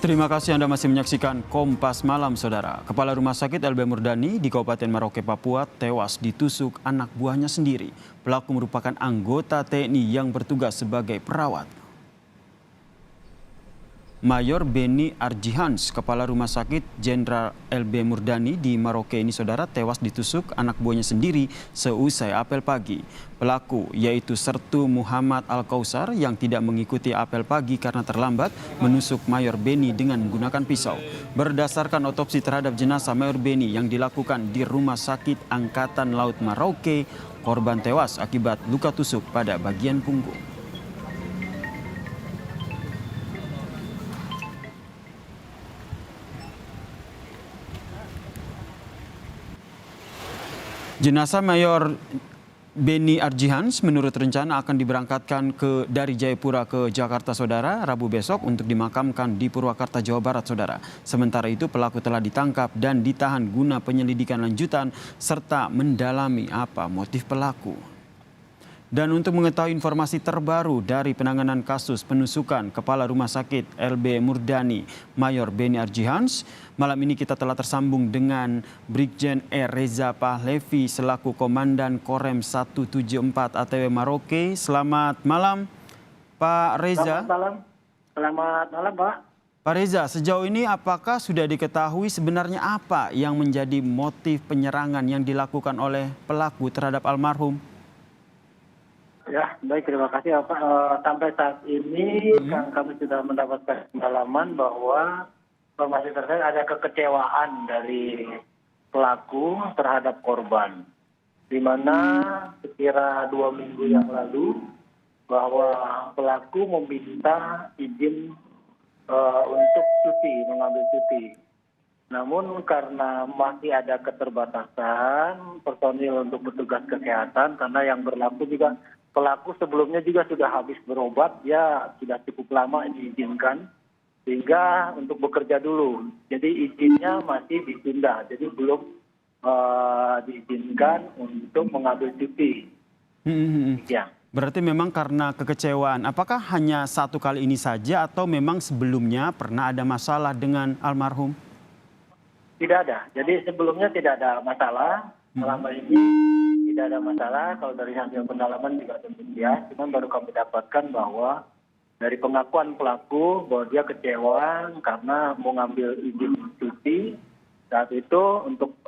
Terima kasih Anda masih menyaksikan Kompas Malam, Saudara. Kepala Rumah Sakit LB Murdani di Kabupaten Merauke, Papua tewas ditusuk anak buahnya sendiri. Pelaku merupakan anggota TNI yang bertugas sebagai perawat. Mayor Beni Arjihans, Kepala Rumah Sakit Jenderal LB Murdani di Merauke ini, Saudara, tewas ditusuk anak buahnya sendiri seusai apel pagi. Pelaku yaitu Sertu Muhammad Al-Kausar yang tidak mengikuti apel pagi karena terlambat menusuk Mayor Beni dengan menggunakan pisau. Berdasarkan otopsi terhadap jenazah Mayor Beni yang dilakukan di Rumah Sakit Angkatan Laut Merauke, korban tewas akibat luka tusuk pada bagian punggung. Jenazah Mayor Beni Arjihans menurut rencana akan diberangkatkan dari Jayapura ke Jakarta, Saudara, Rabu besok untuk dimakamkan di Purwakarta, Jawa Barat, Saudara. Sementara itu pelaku telah ditangkap dan ditahan guna penyelidikan lanjutan serta mendalami apa motif pelaku. Dan untuk mengetahui informasi terbaru dari penanganan kasus penusukan Kepala Rumah Sakit LB Murdani Mayor Beni Arjihans, malam ini kita telah tersambung dengan Brigjen E. Reza Pahlevi selaku Komandan Korem 174 ATW Merauke. Selamat malam, Pak Reza. Selamat malam, Pak. Pak Reza, sejauh ini apakah sudah diketahui sebenarnya apa yang menjadi motif penyerangan yang dilakukan oleh pelaku terhadap almarhum? Ya, baik, terima kasih, Pak. Sampai saat ini kami sudah mendapatkan pengalaman bahwa informasi terkait ada kekecewaan dari pelaku terhadap korban, di mana sekira 2 minggu yang lalu bahwa pelaku meminta izin untuk mengambil cuti. Namun karena masih ada keterbatasan personil untuk petugas kesehatan, karena yang berlaku juga pelaku sebelumnya juga sudah habis berobat, dia sudah cukup lama diizinkan, sehingga untuk bekerja dulu. Jadi izinnya masih ditunda, jadi belum diizinkan untuk mengambil cuti. Ya. Berarti memang karena kekecewaan. Apakah hanya satu kali ini saja atau memang sebelumnya pernah ada masalah dengan almarhum? Tidak ada. Jadi sebelumnya tidak ada masalah. Selama ini tidak ada masalah. Kalau dari hasil pendalaman juga demikian. Cuma baru kami dapatkan bahwa dari pengakuan pelaku bahwa dia kecewa karena mau ngambil izin cuti. Saat itu untuk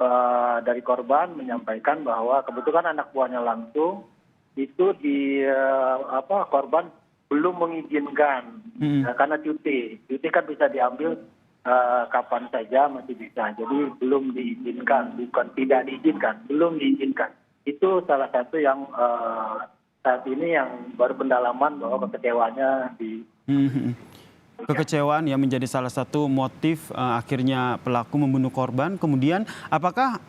dari korban menyampaikan bahwa kebetulan anak buahnya langsung itu korban belum mengizinkan karena cuti. Cuti kan bisa diambil kapan saja, masih bisa. Jadi belum diizinkan, bukan tidak diizinkan, belum diizinkan. Itu salah satu yang saat ini yang baru pendalaman bahwa kekecewaannya di kekecewaan yang menjadi salah satu motif akhirnya pelaku membunuh korban. Kemudian apakah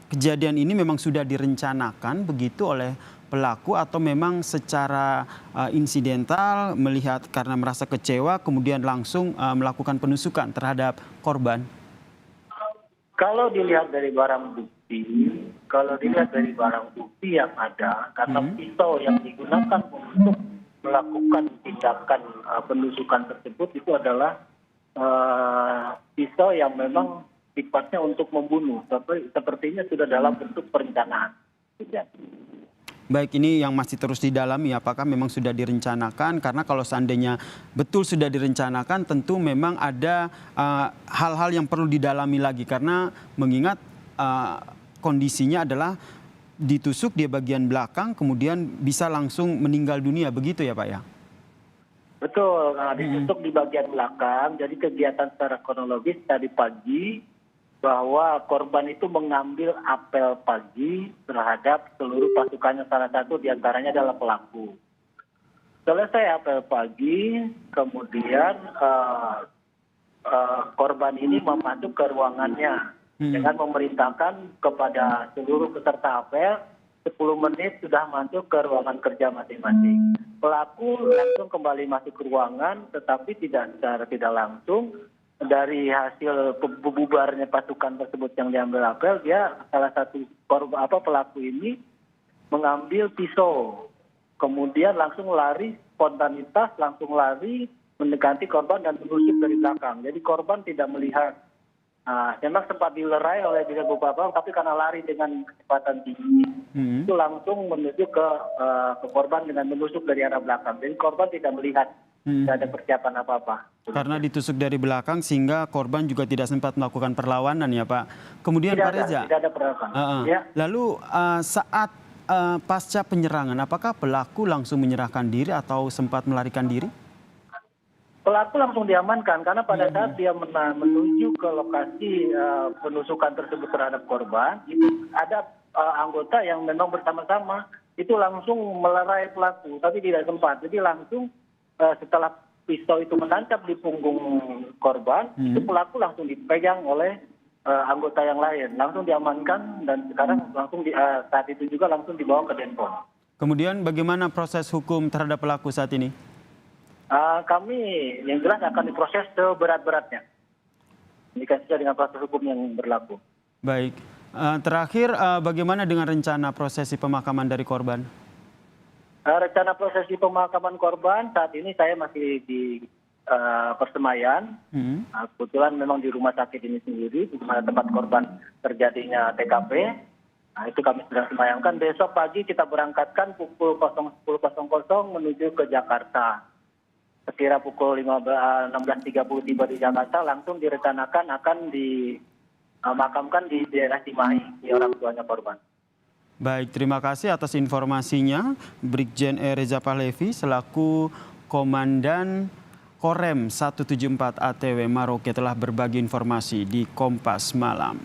kejadian ini memang sudah direncanakan begitu oleh pelaku atau memang secara insidental melihat karena merasa kecewa kemudian langsung melakukan penusukan terhadap korban? Kalau dilihat dari barang bukti, yang ada, karena pisau yang digunakan untuk melakukan tindakan penusukan tersebut itu adalah pisau yang memang sifatnya untuk membunuh, tapi sepertinya sudah dalam bentuk perencanaan. Baik, ini yang masih terus didalami apakah memang sudah direncanakan, karena kalau seandainya betul sudah direncanakan tentu memang ada hal-hal yang perlu didalami lagi, karena mengingat kondisinya adalah ditusuk di bagian belakang kemudian bisa langsung meninggal dunia, begitu ya Pak ya? Betul, ditusuk di bagian belakang. Jadi kegiatan secara kronologis tadi pagi bahwa korban itu mengambil apel pagi terhadap seluruh pasukannya, salah satu diantaranya adalah pelaku. Selesai apel pagi, kemudian korban ini masuk ke ruangannya dengan memerintahkan kepada seluruh peserta apel 10 menit sudah masuk ke ruangan kerja masing-masing. Pelaku langsung kembali masuk ke ruangan, tetapi secara tidak langsung dari hasil bubarnya pasukan tersebut yang diambil apel, dia salah satu pelaku ini mengambil pisau, kemudian langsung lari, spontanitas langsung lari mendekati korban dan menusuk dari belakang. Jadi korban tidak melihat. Memang sempat dilerai oleh beberapa orang, tapi karena lari dengan kecepatan tinggi, itu langsung menuju ke korban dengan menusuk dari arah belakang. Jadi korban tidak melihat, tidak ada persiapan apa-apa. Karena ditusuk dari belakang sehingga korban juga tidak sempat melakukan perlawanan ya Pak. Kemudian Pak Reza, tidak ada perlawanan. Ya. Lalu saat pasca penyerangan, apakah pelaku langsung menyerahkan diri atau sempat melarikan diri? Pelaku langsung diamankan karena pada saat dia menuju ke lokasi penusukan tersebut terhadap korban, itu ada anggota yang memang bersama-sama itu langsung melerai pelaku, tapi tidak sempat. Jadi langsung setelah pistol itu menancap di punggung korban, itu pelaku langsung dipegang oleh anggota yang lain, langsung diamankan dan sekarang langsung saat itu juga langsung dibawa ke Denpom. Kemudian bagaimana proses hukum terhadap pelaku saat ini? Kami yang jelas akan diproses seberat-beratnya jika sesuai dengan proses hukum yang berlaku. Baik, terakhir bagaimana dengan rencana prosesi pemakaman dari korban? Rencana prosesi pemakaman korban saat ini saya masih di Persemayan. Kebetulan memang di rumah sakit ini sendiri, di mana tempat korban terjadinya TKP. Itu kami sedang semayangkan. Besok pagi kita berangkatkan pukul 10.00 menuju ke Jakarta. Sekira pukul 16.30 tiba di Jakarta, langsung direncanakan akan dimakamkan di daerah Cimahi, di orang tuanya korban. Baik, terima kasih atas informasinya, Brigjen Reza Pahlevi selaku Komandan Korem 174 ATW Maroke telah berbagi informasi di Kompas Malam.